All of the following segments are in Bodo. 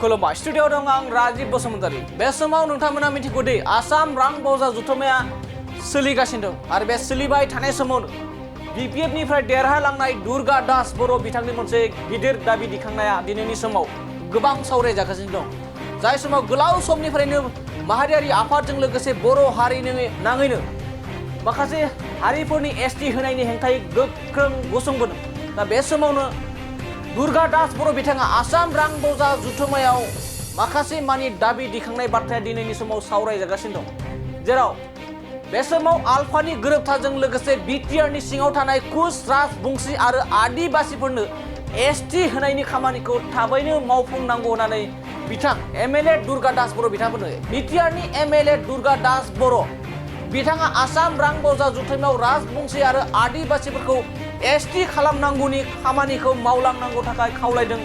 खुलुमबाय स्टुडिअ दं आं राजीव बसुमतारी बे समाव नोंथांमोना मिथिगौ दि आसाम रां बावजा जुथुमाया सोलिगासिनो दं आरो बे सोलिबाय थानाय समाव बिपिएफनिफ्राय देरहालांनाय दुर्गा दास बर' बिथांनि मोनसे गिदिर दाबि दिखांनाया दिनैनि समाव गोबां सावरायजागासिनो दं जाय समाव गोलाव समनिफ्रायनो माहारियारि आफादजों लोगोसे बर' हारिनि नाङैनो माखासे हारिफोरनि एसटि होनायनि हेंथायै गोख्रों गसंबोदों दा बे समावनो दुर्गा दास बर' बिथाङा आसाम रां बावजा जुथुमायाव माखासे मानि दाबि दिखांनाय बाथ्राया दिनैनि समाव सावरायजागासिनो दं जेराव बे समाव आलफानि गोरोबथाजों लोगोसे बिटिआरनि सिङाव थानाय कुच राजबंशी आरो आदिबासिफोरनो एसटि होनायनि खामानिखौ थाबैनो मावफुंनांगौ होननानै बिथां एमएलए दुर्गा दास बर' बिथांमोननो बिटिआरनि एमएलए दुर्गा दास बर' बिथाङा आसाम रां बावजा जुथुमायाव राजबंशी आरो आदिबासिफोरखौ एसटि खालामनांगौनि खामानिखौ मावलांनांगौ थाखाय खावलायदों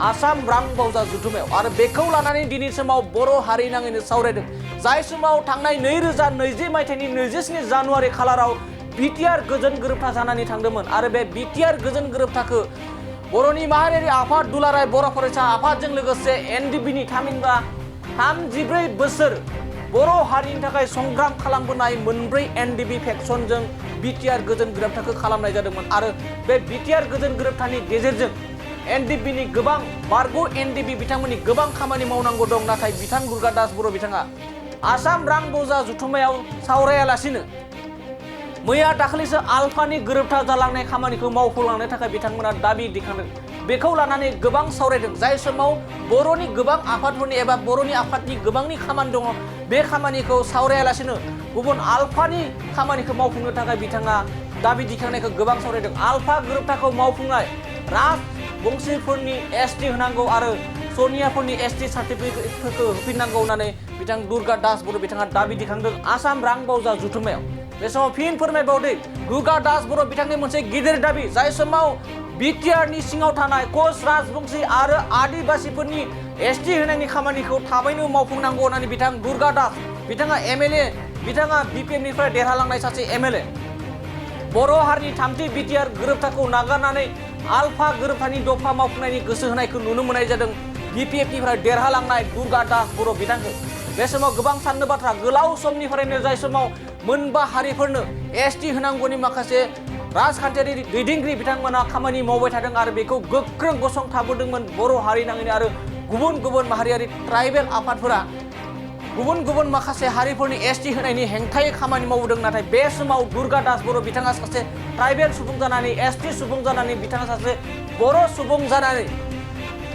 आसाम रां बावजा जुथुमायाव आरो बेखौ लानानै दिनै समाव बर' हारि नाङैनो सावरायदों जाय समाव थांनाय 2020 मायथाइनि 27 जानुवारि खालाराव बिटिआर गोजोन गोरोबथा जानानै थांदोंमोन आरो बे बिटिआर गोजोन गोरोबथाखौ बर'नि माहारियारि आफाद दुलाराय बर' फरायसा आफादजों लोगोसे एनडिबिनि थामहिनबा 34 बोसोर बर' हारिनि थाखाय संग्राम खालामबोनाय मोनब्रै एनडिबि फेक्सनजों बिटिआर गोजोन गोरोबथाखौ खालामनाय जादोंमोन आरो बे बिटिआर गोजोन गोरोबथानि गेजेरजों एनडिबिनि गोबां बारग' एनडिबि बिथांमोननि गोबां खामानि मावनांगौ दं नाथाय बिथां दुर्गा दास बर' बिथाङा आसाम रां बावजा जुथुमायाव सावरायालासिनो मैया दाखालिसो आलफानि गोरोबथा जालांनाय खामानिखौ मावफुंलांनो थाखाय बिथांमोना दाबि दिखांदों बेखौ लानानै गोबां सावरायदों जाय समाव बर'नि गोबां आफादफोरनि एबा बर'नि आफादनि गोबांनि खामानि दङ बे खामानिखौ सावरायालासिनो गुबुन आलफानि खामानिखौ मावफुंनो थाखाय बिथाङा दाबि दिखांनायखौ गोबां सावरायदों आलफा गोरोबथाखौ मावफुंनाय राजबंशीफोरनि एसटि होनांगौ आरो सनियाफोरनि एसटि सार्टिफिकेटफोरखौ होफिननांगौ होननानै बिथां दुर्गा दास बर' बिथाङा दाबि दिखांदों आसाम रां बावजा जुथुमायाव बे समाव फिन फोरमायबावदो दुर्गा दास बर' बिथांनि मोनसे गिदिर दाबि जाय समाव बिटिआरनि सिङाव थानाय कच राजबंशी आरो आदिबासिफोरनि एसटि होनायनि खामानिखौ थाबैनो मावफुंनांगौ होननानै बिथां दुर्गा दास बिथाङा एमएलए बिथाङा बिपिएफनिफ्राय देरहालांनाय सासे एमएलए बर' हारिनि थामथि बिटिआर गोरोबथाखौ नागारनानै आलफा गोरोबथानि दफा मावफुंनायनि गोसो होनायखौ नुनो मोननाय जादों बिपिएफनिफ्राय देरहालांनाय दुर्गा दास बर' बिथांखौ बे समाव गोबां साननो बाथ्रा गोलाव समनिफ्रायनो जाय समाव मोनबा हारिफोरनो एसटि होनांगौनि माखासे राजखान्थियारि दैदेनगिरि बिथांमोना खामानि मावबाय थादों आरो बेखौ गोख्रों गसंथाबोदोंमोन बर' हारि नाङैनो आरो गुबुन गुबुन माहारियारि ट्राइबेल आफादफोरा गुबुन गुबुन माखासे हारिफोरनि एसटि होनायनि हेंथायै खामानि मावदों नाथाय बे समाव दुर्गा दास बर' बिथाङा सासे ट्राइबेल सुबुं जानानै एसटि सुबुं जानानै बिथाङा सासे बर' सुबुं जानानै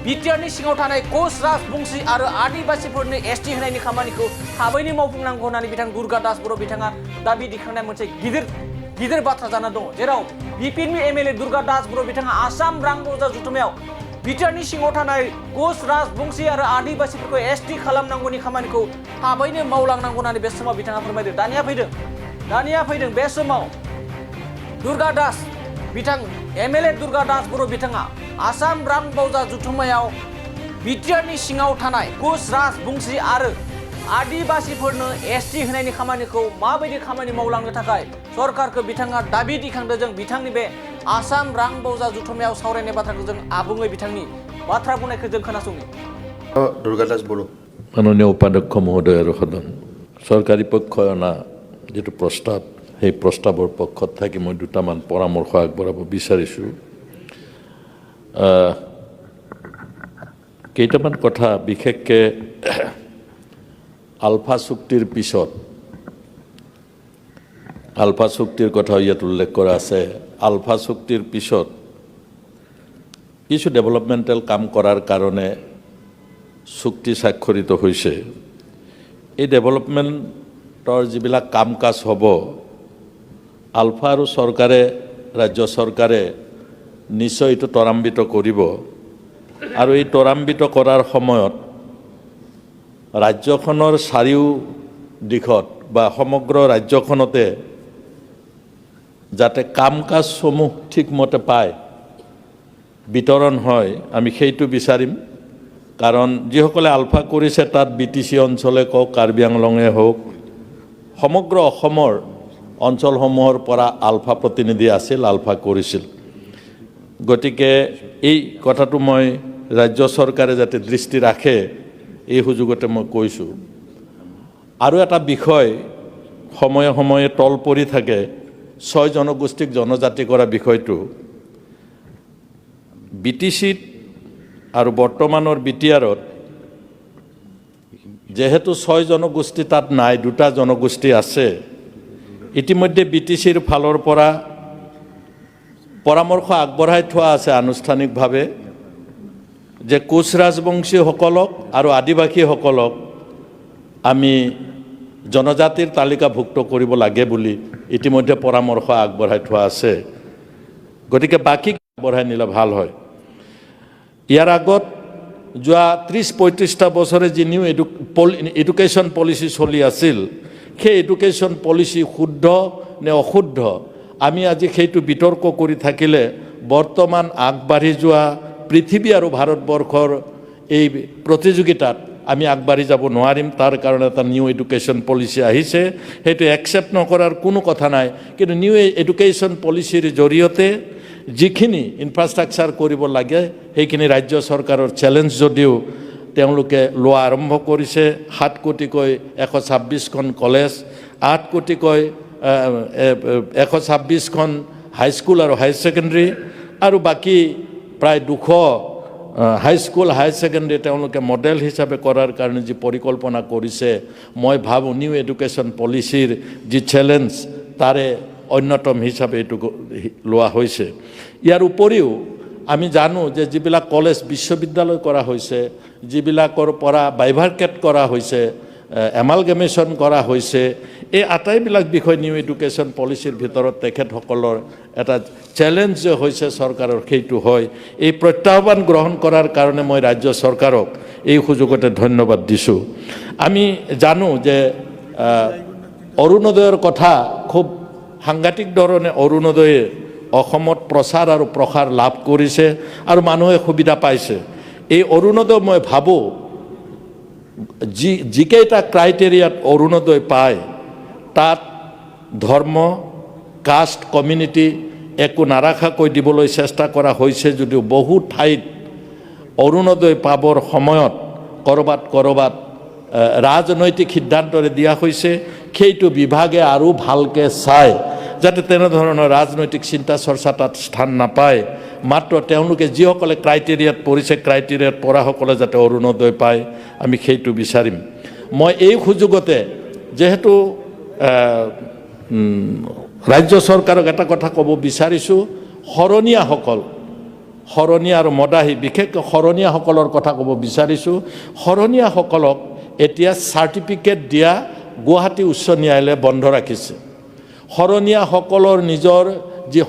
बिटिआरनि सिङाव थानाय कच राजबंशी आरो आदिबासिफोरनो एसटि होनायनि खामानिखौ थाबैनो मावफुंनांगौ होननानै बिथां दुर्गा दास बर' बिथाङा दाबि दिखांनाय मोनसे गिदिर बाथ्रा जाना दङ जेराव बिपिएफनि एमएलए दुर्गा दास बर' बिथाङा आसाम रां बावजा जुथुमायाव बिटिआरनि सिङाव थानाय कच राजबंशी आरो आदिबासिफोरखौ एसटि खालामनांगौनि खामानिखौ थाबैनो मावलांनांगौ होननानै बे समाव बिथाङा फोरमायदों दानिया फैदों बे समाव दुर्गा दास बिथां एमएलए दुर्गा दास बर' बिथाङा आसाम रां बावजा जुथुमायाव बिटिआरनि सिङाव थानाय कच राजबंशी आरो आदिबासिफोरनो एसटि होनायनि खामानिखौ माबायदि खामानि मावलांनो थाखाय सरकारखौ बिथाङा दाबि दिखांदों जों बिथांनि बे आसाम रां बावजा जुथुमायाव सावरायनाय बाथ्राखौ जों आबुङै बिथांनि बाथ्रा बुंनायखौ जों खोनासंनि दुर्गा दास बर' माननीय उपाध्यक्ष महोदय আৰু সদন চৰকাৰী পক্ষই অনা যিটো প্ৰস্তাৱ সেই প্ৰস্তাৱৰ পক্ষত থাকি মই দুটামান পৰামৰ্শ আগবঢ়াব বিচাৰিছোঁ কেইটামান কথা বিশেষকৈ আলফা চুক্তিৰ পিছত আলফা চুক্তিৰ কথা ইয়াত উল্লেখ কৰা আছে আলফা চুক্তিৰ পিছত কিছু ডেভেলপমেণ্টেল কাম কৰাৰ কাৰণে চুক্তি স্বাক্ষৰিত হৈছে এই ডেভেলপমেণ্টৰ যিবিলাক কাম কাজ হ'ব আলফা আৰু চৰকাৰে ৰাজ্য চৰকাৰে নিশ্চয় এইটো ত্বৰান্বিত কৰিব আৰু এই ত্বৰান্বিত কৰাৰ সময়ত ৰাজ্যখনৰ চাৰিও দিশত বা সমগ্ৰ ৰাজ্যখনতে যাতে কাম কাজসমূহ ঠিকমতে পায় বিতৰণ হয় আমি সেইটো বিচাৰিম কাৰণ যিসকলে আলফা কৰিছে তাত বিটিচি অঞ্চলে কওক কাৰ্বি আংলঙে হওক সমগ্ৰ অসমৰ অঞ্চলসমূহৰ পৰা আলফা প্ৰতিনিধি আছিল আলফা কৰিছিল গতিকে এই কথাটো মই ৰাজ্য চৰকাৰে যাতে দৃষ্টি ৰাখে এই সুযোগতে মই কৈছোঁ। আৰু এটা বিষয় সময়ে সময়ে তল পৰি থাকে 6 জনগোষ্ঠীক জনজাতি কৰা বিষয়টো। BTCত আৰু বৰ্তমানৰ BTRত যেহেতু 6 জনগোষ্ঠী তাত নাই, 2টা জনগোষ্ঠী আছে। ইতিমধ্যে BTCৰ ফালৰ পৰা পৰামৰ্শ আগবঢ়াই থোৱা আছে আনুষ্ঠানিকভাৱে যে কোচ ৰাজবংশীসকলক আৰু আদিবাসীসকলক আমি জনজাতিৰ তালিকাভুক্ত কৰিব লাগে বুলি ইতিমধ্যে পৰামৰ্শ আগবঢ়াই থোৱা আছে। গতিকে বাকী আগবঢ়াই নিলে ভাল হয়। ইয়াৰ আগত যোৱা 30-35টা বছৰে যি নিউ এডুকেশ্যন পলিচি চলি আছিল, সেই এডুকেশ্যন পলিচি শুদ্ধ নে অশুদ্ধ আমি আজি সেইটো বিতৰ্ক কৰি থাকিলে বৰ্তমান আগবাঢ়ি যোৱা পৃথিৱী আৰু ভাৰতবৰ্ষৰ এই প্ৰতিযোগিতাত আমি আগবাঢ়ি যাব নোৱাৰিম। তাৰ কাৰণে এটা নিউ এডুকেশ্যন পলিচি আহিছে, সেইটো একচেপ্ট নকৰাৰ কোনো কথা নাই। কিন্তু নিউ এডুকেশ্যন পলিচিৰ জৰিয়তে যিখিনি ইনফ্ৰাষ্ট্ৰাকচাৰ কৰিব লাগে সেইখিনি ৰাজ্য চৰকাৰৰ চেলেঞ্জ যদিও তেওঁলোকে লোৱা আৰম্ভ কৰিছে। 7 কোটিকৈ 126খন কলেজ, 8 কোটিকৈ 126খন হাইস্কুল আৰু হায়াৰ ছেকেণ্ডেৰী, আৰু বাকী প্ৰায় 200 হাইস্কুল হায়াৰ ছেকেণ্ডেৰী তেওঁলোকে মডেল হিচাপে কৰাৰ কাৰণে যি পৰিকল্পনা কৰিছে, মই ভাবোঁ নিউ এডুকেশ্যন পলিচিৰ যি চেলেঞ্জ তাৰে অন্যতম হিচাপে এইটো লোৱা হৈছে। ইয়াৰ উপৰিও আমি জানো যে যিবিলাক কলেজ বিশ্ববিদ্যালয় কৰা হৈছে, যিবিলাকৰ পৰা বাইভাৰ্কেট কৰা হৈছে, এমালগেমেশ্যন কৰা হৈছে, এই আটাইবিলাক বিষয় নিউ এডুকেশ্যন পলিচিৰ ভিতৰত তেখেতসকলৰ এটা চেলেঞ্জ যে হৈছে চৰকাৰৰ, সেইটো হয়। এই প্ৰত্যাহ্বান গ্ৰহণ কৰাৰ কাৰণে মই ৰাজ্য চৰকাৰক এই সুযোগতে ধন্যবাদ দিছোঁ। আমি জানো যে অৰুণোদয়ৰ কথা খুব সাংঘাতিক ধৰণে অৰুণোদয়ে অসমত প্ৰচাৰ আৰু প্ৰসাৰ লাভ কৰিছে আৰু মানুহে সুবিধা পাইছে। এই অৰুণোদয় মই ভাবোঁ যিকেইটা ক্ৰাইটেৰিয়াত অৰুণোদয় পায় তাত ধৰ্ম, কাষ্ট, কমিউনিটি একো নাৰাখাকৈ দিবলৈ চেষ্টা কৰা হৈছে যদিও বহু ঠাইত অৰুণোদয় পাবৰ সময়ত ক'ৰবাত ৰাজনৈতিক সিদ্ধান্তৰে দিয়া হৈছে। সেইটো বিভাগে আৰু ভালকৈ চায় যাতে তেনেধৰণৰ ৰাজনৈতিক চিন্তা চৰ্চা তাত স্থান নাপায়। মাত্ৰ তেওঁলোকে যিসকলে ক্ৰাইটেৰিয়াত পৰিছে, ক্ৰাইটেৰিয়াত পৰাসকলে যাতে অৰুণোদয় পায়, আমি সেইটো বিচাৰিম। মই এই সুযোগতে যিহেতু ৰাজ্য চৰকাৰক এটা কথা ক'ব বিচাৰিছোঁ, শৰণীয়া আৰু মদাহী, বিশেষকৈ শৰণীয়াসকলৰ কথা ক'ব বিচাৰিছোঁ। শৰণীয়াসকলক এতিয়া চাৰ্টিফিকেট দিয়া গুৱাহাটী উচ্চ ন্যায়ালয়ে বন্ধ ৰাখিছে। শৰণীয়াসকলৰ নিজৰ যি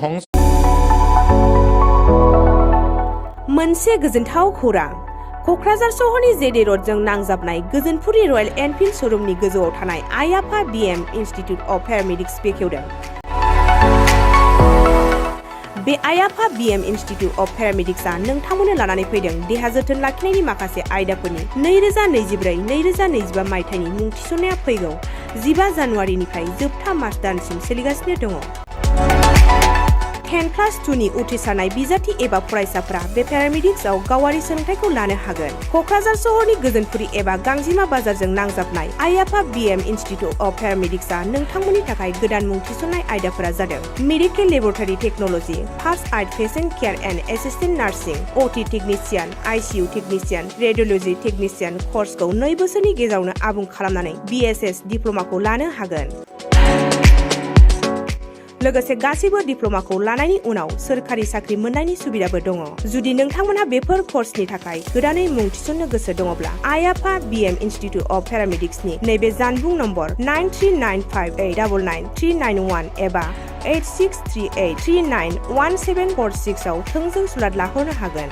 मोनसे गोजोनथाव खौरां। क'क्राझार सहरनि जेडे र'डजों नांजाबनाय गोजोनपुरि रयेल एनफिल्ड श'रुमनि गोजौआव थानाय आइ आफा BM इन्स्टिटिउट अफ पेरामेडिक्स बेखेवदों। बे आइ आफा BM इन्स्टिटिउट अफ पेरामेडिक्सआ नोंथांमोननो लानानै फैदों देहा जोथोन लाखिनायनि माखासे आयदाफोरनि 2024-2025 मायथाइनि मुं थिसननाया फैगौ 15 जानुवारिनिफ्राय जोबथा मार्च दानसिम सोलिगासिनो दङ। 10+2नि उथ्रिसारनाय बिजाथि एबा फरायसाफोरा बे पेरामेडिक्सआव गावारि सोलोंथाइखौ लानो हागोन। क'क्राझार सहरनि गोजोनपुरि एबा गांजिमा बाजारजों नांजाबनाय आइ आफा BM इन्स्टिटिउट अफ पेरामेडिक्सआ नोंथांमोननि थाखाय गोदान मुं थिसननाय आयदाफोरा जादों medical laboratory technology, first aid patient care and assistant nursing, OT technician, ICU technician, radiology technician कर्सखौ 2 बोसोरनि गेजेरावनो आबुं खालामनानै BSS डिप्ल'माखौ लानो हागोन। लोगोसे गासैबो डिप्ल'माखौ लानायनि उनाव सोरखारि साख्रि मोननायनि सुबिदाबो दङ। जुदि नोंथांमोनहा बेफोर कर्सनि थाखाय गोदानै मुं थिसननो गोसो दङब्ला आइ आफा BM इन्स्टिटिउट अफ पेरामेडिक्सनि नैबे जानबुं नम्बर 9395899391 एबा 8638391746 आव थोंजों सुलाद लाहरनो हागोन।